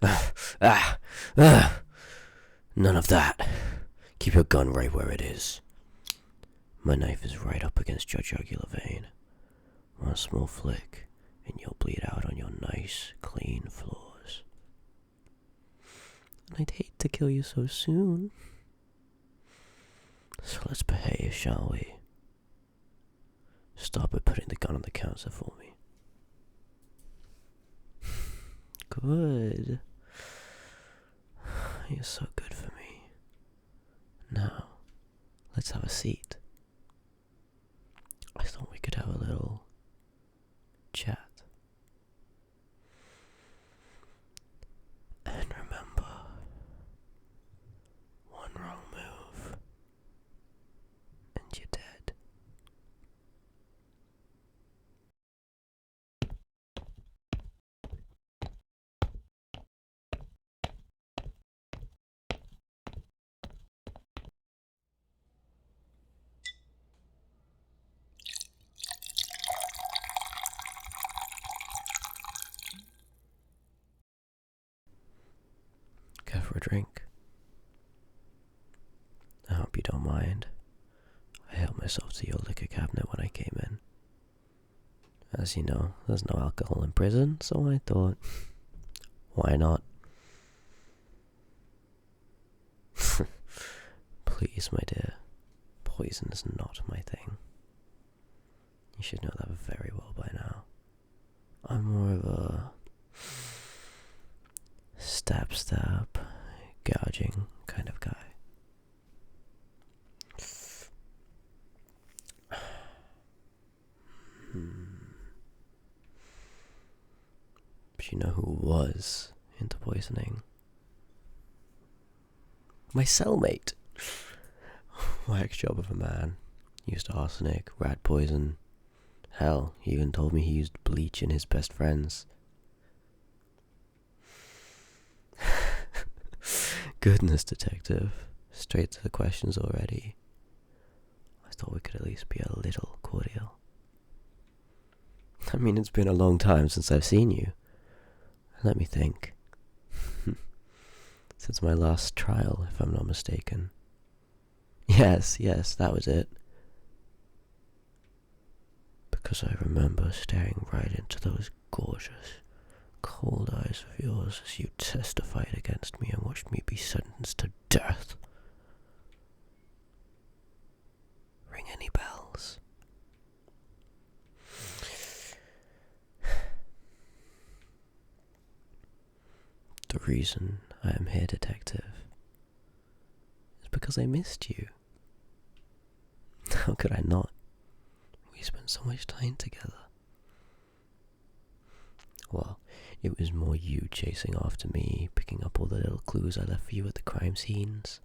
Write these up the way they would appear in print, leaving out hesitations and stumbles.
Ah! Ah! None of that. Keep your gun right where it is. My knife is right up against your jugular vein. One small flick, and you'll bleed out on your nice, clean floors. I'd hate to kill you so soon. So let's behave, shall we? Stop at putting the gun on the counter for me. Good. You're so good for me. Now, let's have a seat. I thought we could have a little chat. And remember, one wrong move, and you're dead. Go for a drink. I hope you don't mind. I helped myself to your liquor cabinet when I came in. As you know, there's no alcohol in prison, so I thought, why not? Please, my dear, poison is not my thing. You should know that very well by now. I'm more of a stab, gouging kind of guy. But you know who was into poisoning? My cellmate. Whack job of a man. Used arsenic, rat poison. Hell, he even told me he used bleach in his best friends. Goodness, detective. Straight to the questions already. I thought we could at least be a little cordial. I mean, it's been a long time since I've seen you. Let me think. Since my last trial, if I'm not mistaken. Yes, that was it. Because I remember staring right into those gorgeous, cold eyes of yours as you testified against me and watched me be sentenced to death. Ring any bells? The reason I am here, detective, is because I missed you. How could I not? We spent so much time together. Well, it was more you chasing after me, picking up all the little clues I left for you at the crime scenes.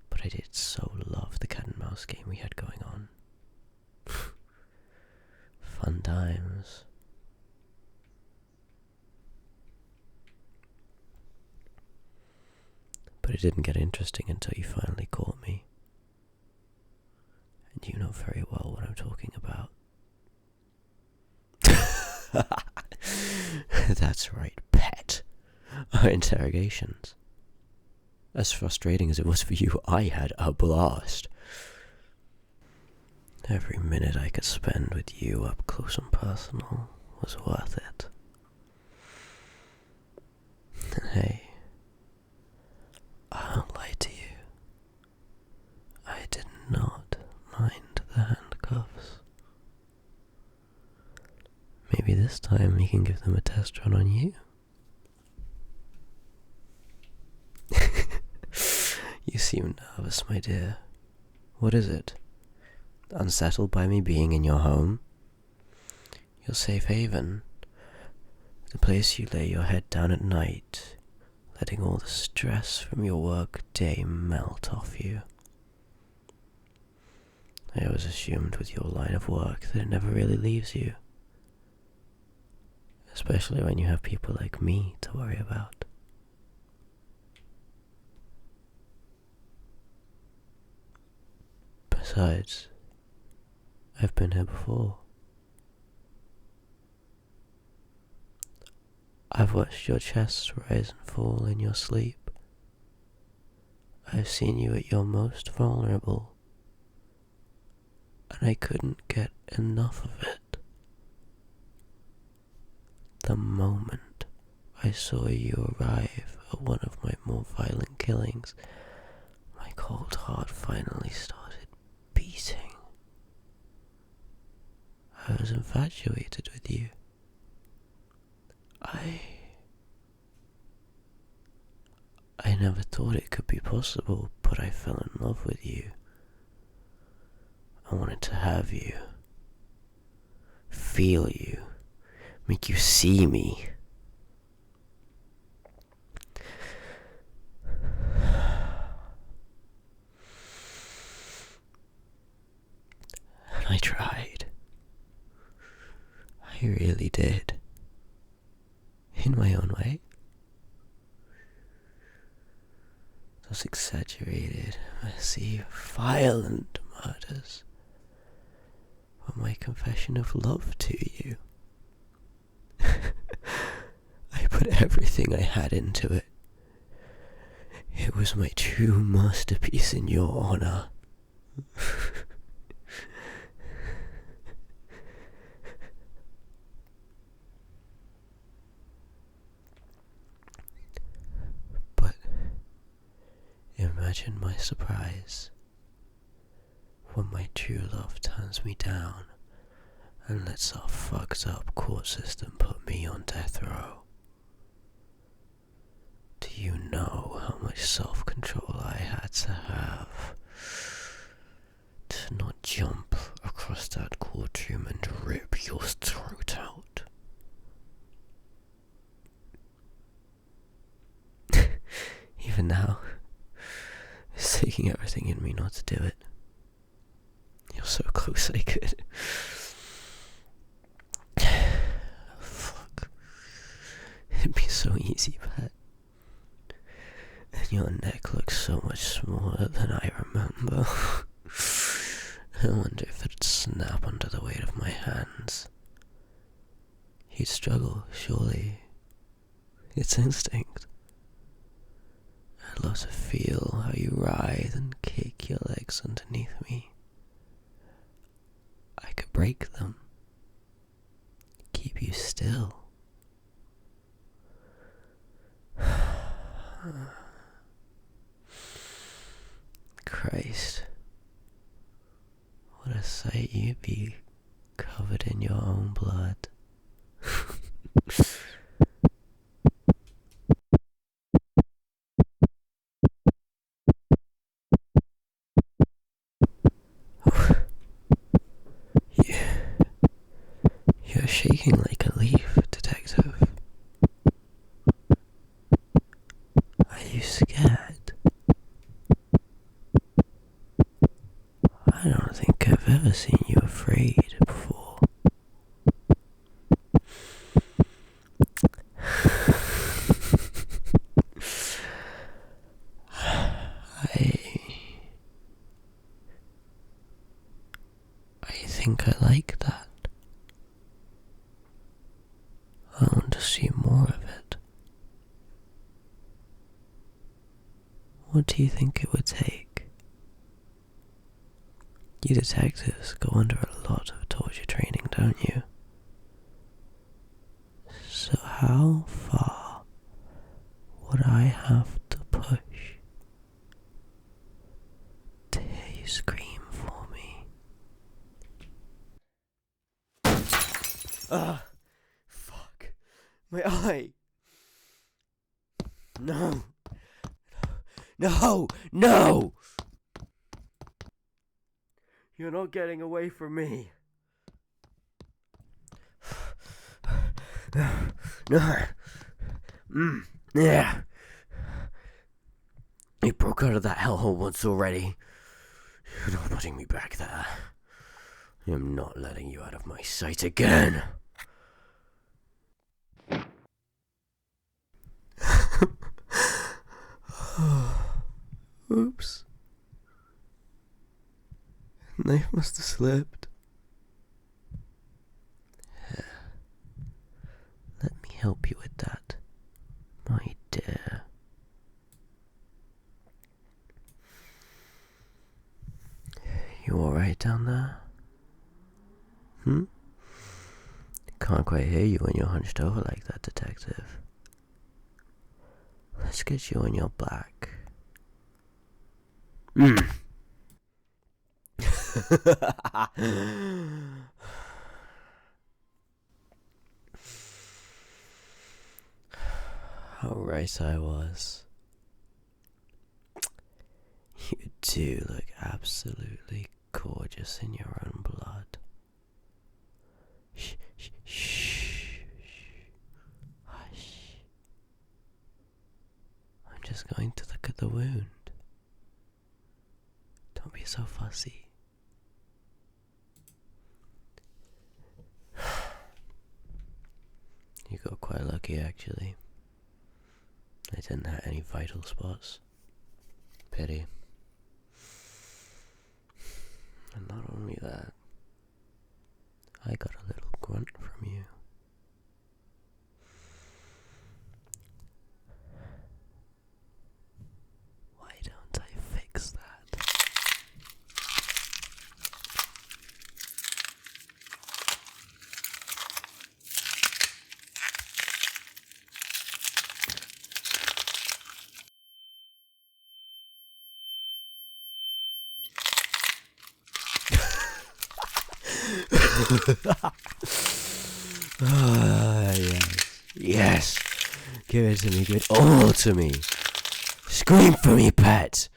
But I did so love the cat and mouse game we had going on. Fun times. But it didn't get interesting until you finally caught me. And you know very well what I'm talking about. That's right, pet. Our interrogations. As frustrating as it was for you, I had a blast. Every minute I could spend with you up close and personal was worth it. Hey, I won't lie to you. I did not mind the handcuffs. Maybe this time we can give them a test run on you. You seem nervous, my dear. What is it? Unsettled by me being in your home? Your safe haven? The place you lay your head down at night, letting all the stress from your work day melt off you. I always assumed with your line of work that it never really leaves you. Especially when you have people like me to worry about. Besides, I've been here before. I've watched your chest rise and fall in your sleep. I've seen you at your most vulnerable, and I couldn't get enough of it. The moment I saw you arrive at one of my more violent killings, my cold heart finally started beating. I was infatuated with you. I never thought it could be possible, but I fell in love with you. I wanted to have you, feel you, make you see me. And I tried. I really did. In my own way. Those exaggerated, messy, violent murders were my confession of love to you. I put everything I had into it. It was my true masterpiece in your honor. But imagine my surprise when my true love turns me down and lets our fucked up court system put me on death row. Do you know how much self-control I had to have to not jump across that courtroom and rip your throat out? Even now, it's taking everything in me not to do it. You're so close I could. Fuck. It'd be so easy, but... And your neck looks so much smaller than I remember. I wonder if it'd snap under the weight of my hands. You'd struggle, surely. It's instinct. I'd love to feel how you writhe and kick your legs underneath me. I could break them. Keep you still. Christ. What a sight you'd be, covered in your own blood. You're shaking like a leaf, detective. Are you scared? I don't think I've ever seen you afraid before. I think I like that. I want to see more of it. What do you think it would take? You detectives go under a lot of torture training, don't you? So how far would I have to push to hear you scream for me? Fuck. My eye. No. No. No. You're not getting away from me. No. Yeah. You broke out of that hellhole once already. You're not putting me back there. I'm not letting you out of my sight again. Oops. Knife must have slipped. Let me help you with that. down there? Can't quite hear you when you're hunched over like that, detective. Let's get you on your back. How right I was. You do look absolutely gorgeous in your own blood. Shh, shh, shh, hush. I'm just going to look at the wound. Don't be so fussy. You got quite lucky, actually. I didn't have any vital spots. Pity. And not only that, I got a little grunt from you. Why don't I fix that? Yes. Yes. Give it to me. Give it all to me. Scream for me, pet.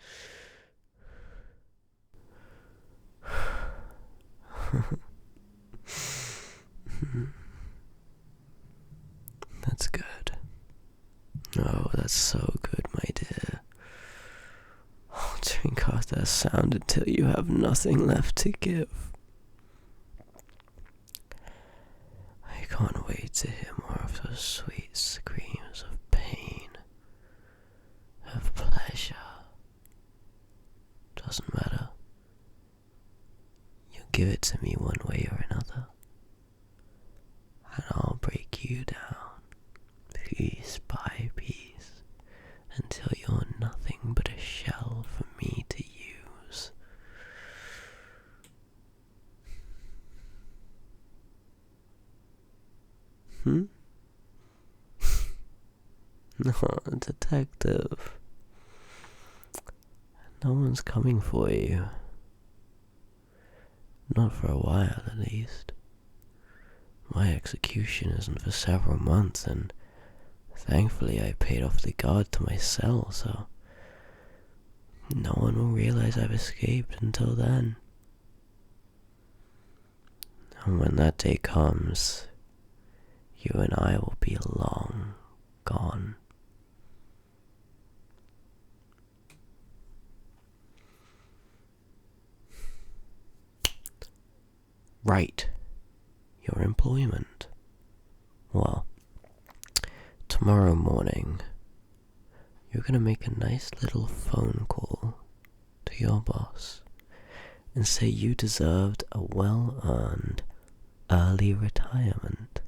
That's good. Oh, that's so good, my dear. I'll drink off that sound until you have nothing left to give. I can't wait to hear more of those sweet screams of pain, of pleasure. Doesn't matter. You'll give it to me one way or another, and I'll break you down, piece by piece, until you're nothing but a shell for me to use. No, detective. No one's coming for you. Not for a while, at least. My execution isn't for several months, and thankfully I paid off the guard to my cell, so no one will realize I've escaped until then. And when that day comes, you and I will be long gone. Right. Your employment. Well, tomorrow morning, you're gonna make a nice little phone call to your boss and say you deserved a well-earned early retirement.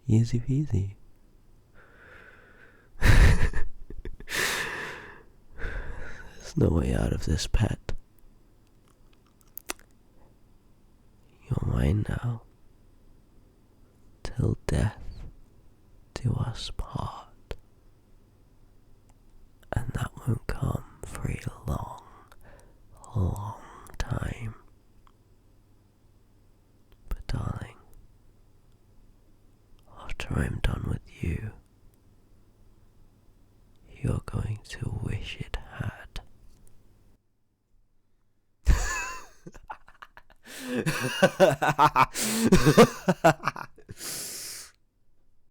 Easy peasy. There's no way out of this, pet. You're mine now, till death do us part, and that won't come for a long, long time. But darling, after I'm done with you, you're going to wish it had.